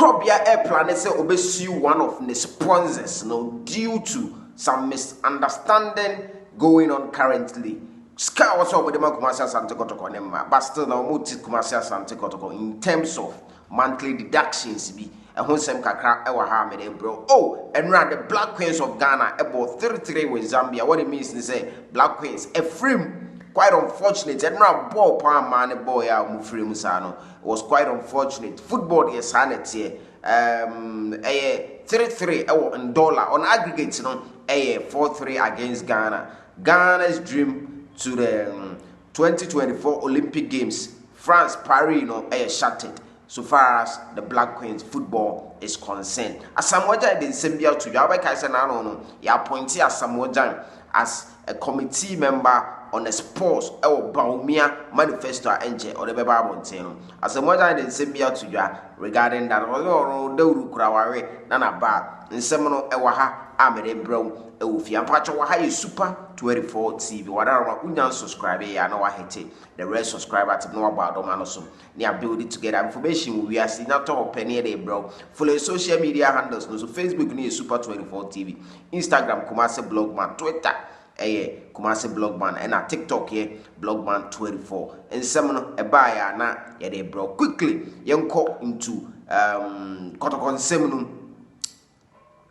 Krobia Airplane say obesue one of the sponsors, due to some misunderstanding going on currently. Ska was over the Kumasi Asante Kotoko nema, but still no multi Kumasi Asante Kotoko in terms of monthly deductions be a wholesome kakra ewa ha me bro. Oh, and ran the Black Queens of Ghana about 33 with Zambia. What it means is say Black Queens a frame. Quite unfortunate. And now ball pan man boy Mufri Musano. It was quite unfortunate. Football is sanity. 3-3 in dollar on aggregate, 4-3 against Ghana. Ghana's dream to the 2024 Olympic Games. France, Paris, shattered. So far as the Black Queens football is concerned. Asamoah didn't send me out to you. I said, no. You appointed Asamoah as a committee member on the sports Baumia manifesto NJ or the Bible Montano. As a modern and send me out to you regarding that although Krawari Nana Bar in Seminole Ewaha Amede Bro Eufi and Pacho Waha Super 24 TV. Whatever Union subscribe, I know I hate the rest subscriber to know about Domanoso. They are building together information we are seeing not all penny a day, bro. Follow social media handles, no so Facebook news Super 24 TV, Instagram Kumasi Blogman, Twitter. Kumasi Blogman and a TikTok here Blogman 24 and some a buyer na they bro quickly yanko into Kotoko seminum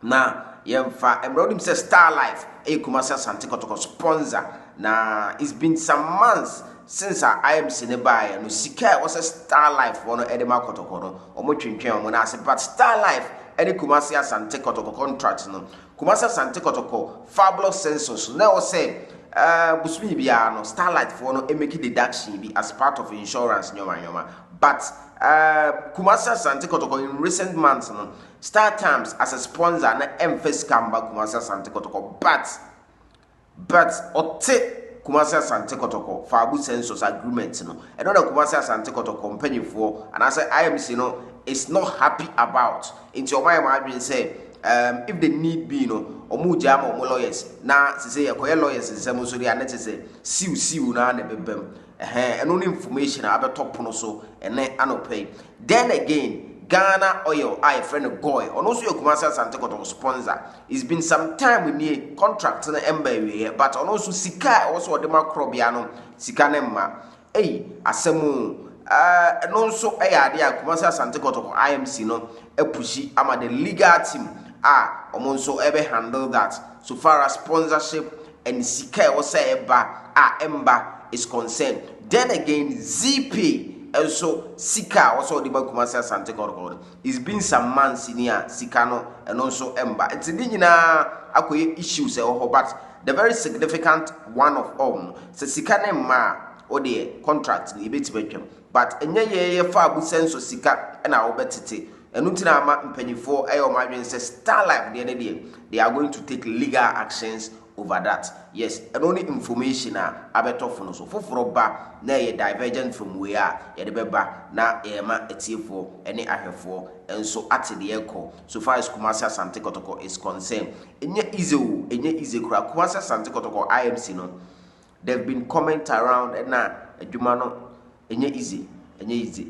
na yemfa embroid him say Star Life Kumasi Asante Kotoko sponsor na it's been some months since I am seen buyer no sika was a Star Life one edema Kotoko no omo twentwen omo na say but Star Life any Kumasi Asante Kotoko contract no Kumasi Asante Kotoko fabulous census now say busumi bia no Starlight for no make deduction be as part of insurance nyoma but Kumasi Asante Kotoko in recent months no Star Times as a sponsor na emphasis kamba Kumasi Asante Kotoko but ote Kumasi Asante Kotoko fabu census agreement no and other Kumasi Asante Kotoko company for and I say IMC no is not happy about into your mind say if they need be omu jam omu lawyers na say akoye lawyers nsem so dey anet say siu na na bebem and only information about top no so ene anopay then again Ghana Oil I friend Goy on also your Kumasi Asante Kotoko sponsor it's been some time we need contract na emba but on also sika also the macrobia no sika na ma Asamoah and also ade Kumasi Asante Kotoko IMC no pushi ama the legal team omonso ebe handle that so far as sponsorship and sika was say emba is concerned. Then again ZP also sika also the Kumasi Asante Kotoko it's been some months in here sika no and also emba it's nyina akoye issues but the very significant one of all so sika na ma or the contract ni betibetwem but enye ye fa abusenso sika na obetete enuntina ama mpanyifo madwen say Star Life they are going to take legal actions over that. Yes, and only information abeto for no so foforo ba na ye divergent from where ye de beba na e ma etiefo ene ahwefo enso ate de ekọ so far as Kumasi Asante Kotoko is concerned enye easy kura Kumasi Asante Kotoko IMC no they've been comment around na adwuma no enye easy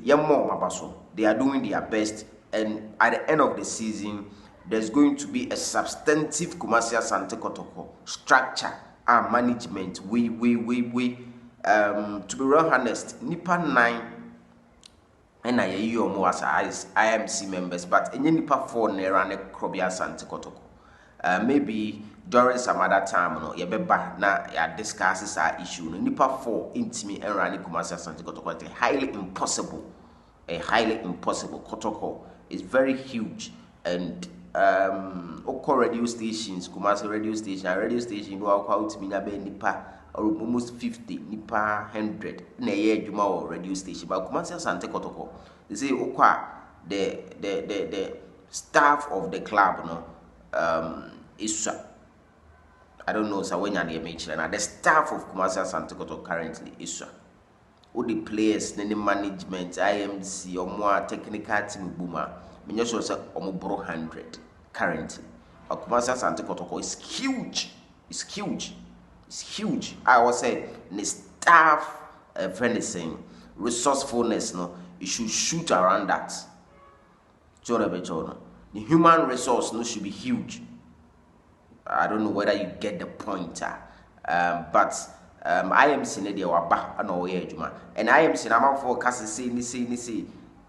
yemmo mabaso they are doing their best. And at the end of the season, there's going to be a substantive Kumasi Asante Kotoko structure and management. We to be real honest, Nipa 9 and I hear more as IMC members, but any Nipa 4 near ne Krobia Asante Kotoko. Maybe during some other time, na ya discusses our issue. Nipa 4 intimi and Rani Kumasi Asante Kotoko. Highly impossible. Kotoko is very huge and Oko radio stations, Kumasi radio station go out me na be nipa or almost 50 nipa 100 na ye adwuma or radio station but Kumasi Asante Kotoko they say Okwa the staff of the club is I don't know so when you mention the staff of Kumasi Asante Kotoko currently is all the players, the management, IMC, or more technical team boomer, me just say omo bro 100 currently. Kumasi Asante Kotoko is huge. It's huge. I was say the staff resourcefulness, no, you should shoot around that. The human resource no should be huge. I don't know whether you get the point. But I am seeing the waba and all juma. And I am seeing I'm for say.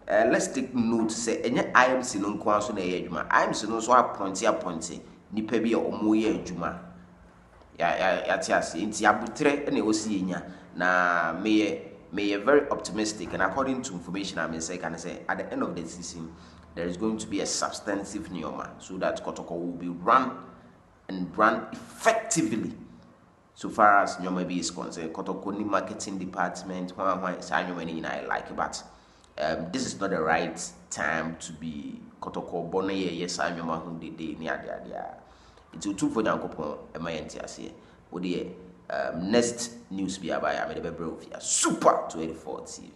Let's take note say any I am seeing on kwaso na juma. I am seeing also appointing nipa bi omo ye juma. Ya tiasi inti abutre na osi nya na me very optimistic, and according to information I'm saying, can say at the end of the season there is going to be a substantive neoma so that Kotoko will be run effectively. So far as Nyomabi is concerned, Kotoko ni marketing department, I like it, but this is not the right time to be Kotoko Bonne. Yes, I'm your man near. It's too for Yankopon, MINTS. Next news be about Super 24 TV.